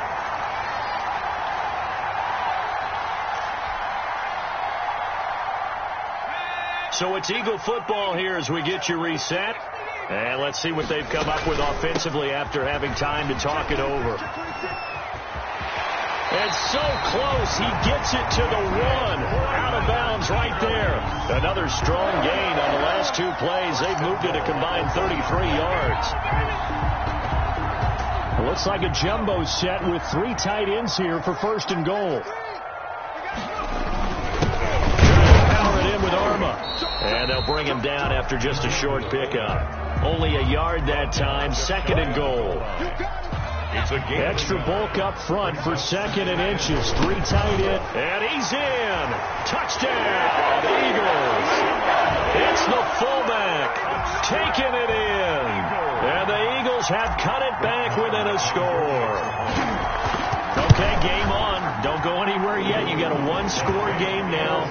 So it's Eagle football here as we get you reset. And let's see what they've come up with offensively after having time to talk it over. It's so close. He gets it to the 1. Out of bounds right there. Another strong gain on the last 2 plays. They've moved it a combined 33 yards. It looks like a jumbo set with 3 tight ends here for 1st and goal. Power it in with Arma. And they'll bring him down after just a short pickup. Only a yard that time. 2nd and goal. It's a game. Extra bulk up front for 2nd and inches. 3 tight end. And he's in. Touchdown, Eagles. It's the fullback taking it in. And the Eagles have cut it back within a score. Okay, game on. Don't go anywhere yet. You got a 1-score game now.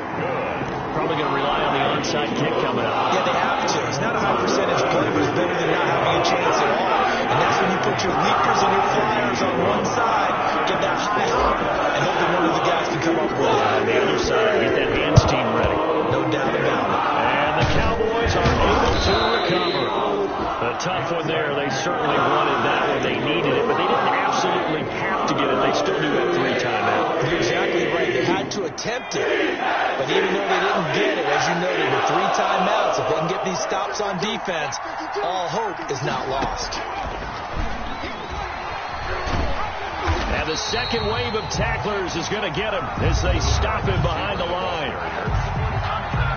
Probably going to rely on the onside kick coming up. Yeah, they have to. It's not a high percentage play, but it's better than not having a chance at all. And that's when you put your leapers and your flyers on one side, get that high hop, and hopefully one of the guys can come up with it. On the other side, get that hands team ready. No doubt about it. And the Cowboys are able to recover. A tough one there. They certainly wanted that one. They needed it, but they didn't absolutely have to get it. They still do have 3 timeouts. You're exactly right. They had to attempt it. But even though they didn't get it, as you noted, with 3 timeouts, if they can get these stops on defense, all hope is not lost. And the second wave of tacklers is going to get him as they stop him behind the line.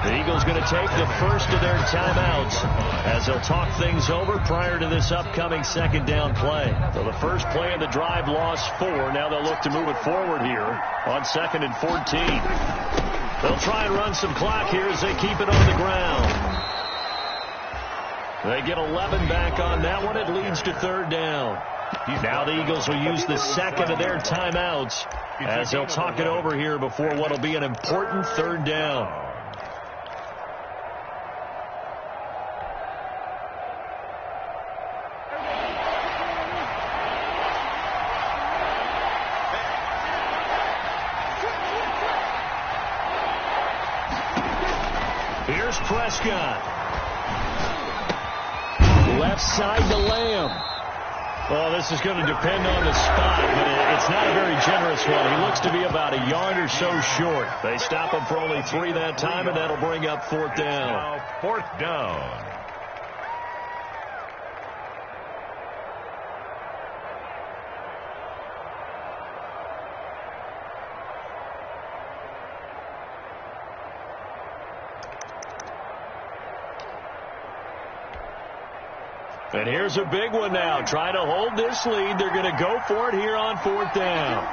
The Eagles going to take the first of their timeouts as they'll talk things over prior to this upcoming 2nd down play. So the first play of the drive lost 4. Now they'll look to move it forward here on 2nd and 14. They'll try and run some clock here as they keep it on the ground. They get 11 back on that one. It leads to 3rd down. Now the Eagles will use the 2nd of their timeouts as they'll talk it over here before what will be an important 3rd down. Here's Prescott. Left side to Lamb. Well, this is going to depend on the spot, but it's not a very generous one. He looks to be about a yard or so short. They stop him for only 3 that time, and that'll bring up 4th down. Now 4th down. And here's a big one now. Trying to hold this lead. They're going to go for it here on 4th down.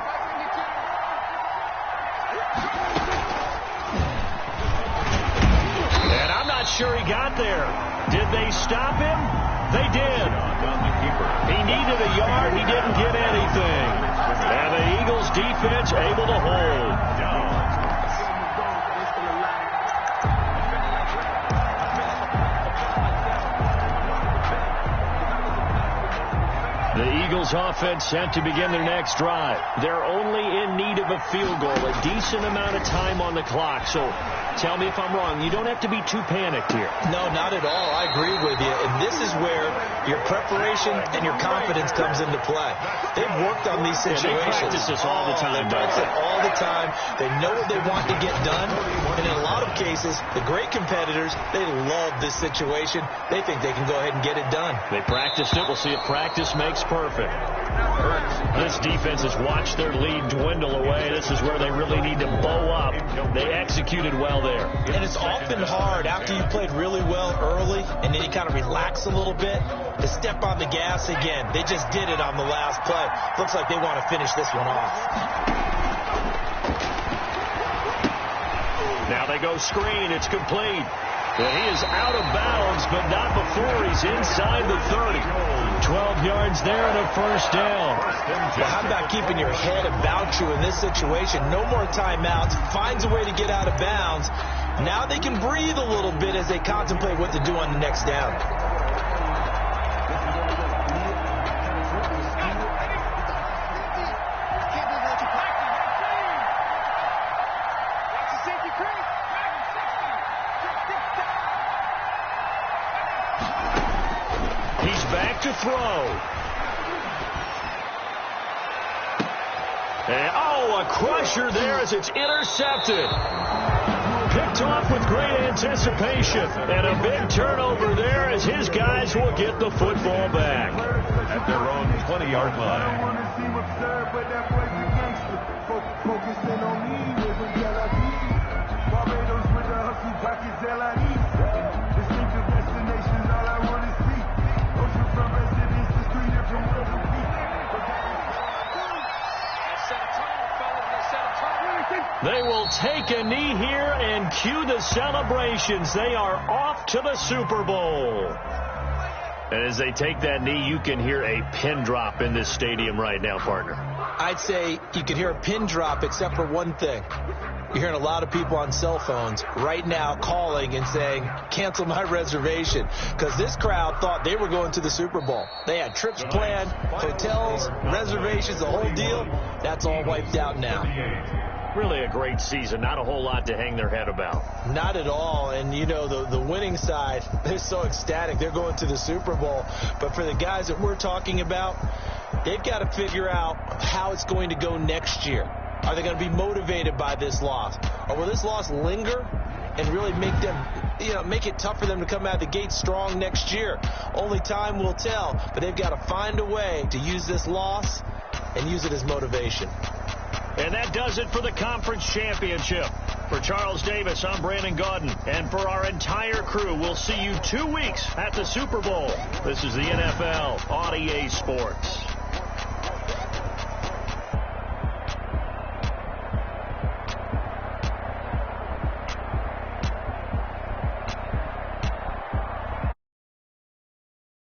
And I'm not sure he got there. Did they stop him? They did. He needed a yard. He didn't get anything. And the Eagles defense able to hold. The Eagles offense set to begin their next drive. They're only in need of a field goal, a decent amount of time on the clock. So tell me if I'm wrong. You don't have to be too panicked here. No, not at all. I agree with you. And this is where your preparation and your confidence comes into play. They've worked on these situations. They practice this all the time. They practice it all the time. They know what they want to get done. And in a lot of cases, the great competitors, they love this situation. They think they can go ahead and get it done. They practiced it. We'll see if practice makes perfect. This defense has watched their lead dwindle away. This is where they really need to bow up. They executed well there. And it's often hard after you played really well early and then you kind of relax a little bit to step on the gas again. They just did it on the last play. Looks like they want to finish this one off. Now they go screen. It's complete. And he is out of bounds, but not before he's inside the 30. 12 yards there and a first down. Well, how about keeping your head about you in this situation? No more timeouts. Finds a way to get out of bounds. Now they can breathe a little bit as they contemplate what to do on the next down. To throw. And, a crusher there as it's intercepted. Picked off with great anticipation. And a big turnover there as his guys will get the football back. At their own 20-yard line. They will take a knee here and cue the celebrations. They are off to the Super Bowl. And as they take that knee, you can hear a pin drop in this stadium right now, partner. I'd say you can hear a pin drop except for one thing. You're hearing a lot of people on cell phones right now calling and saying, cancel my reservation, because this crowd thought they were going to the Super Bowl. They had trips planned, hotels, reservations, the whole deal. That's all wiped out now. Really a great season. Not a whole lot to hang their head about. Not at all. And, you know, the winning side, they're so ecstatic. They're going to the Super Bowl. But for the guys that we're talking about, they've got to figure out how it's going to go next year. Are they going to be motivated by this loss? Or will this loss linger and really make them, make it tough for them to come out of the gate strong next year? Only time will tell. But they've got to find a way to use this loss and use it as motivation. And that does it for the conference championship. For Charles Davis, I'm Brandon Gaudin. And for our entire crew, we'll see you 2 weeks at the Super Bowl. This is the NFL on EA Sports.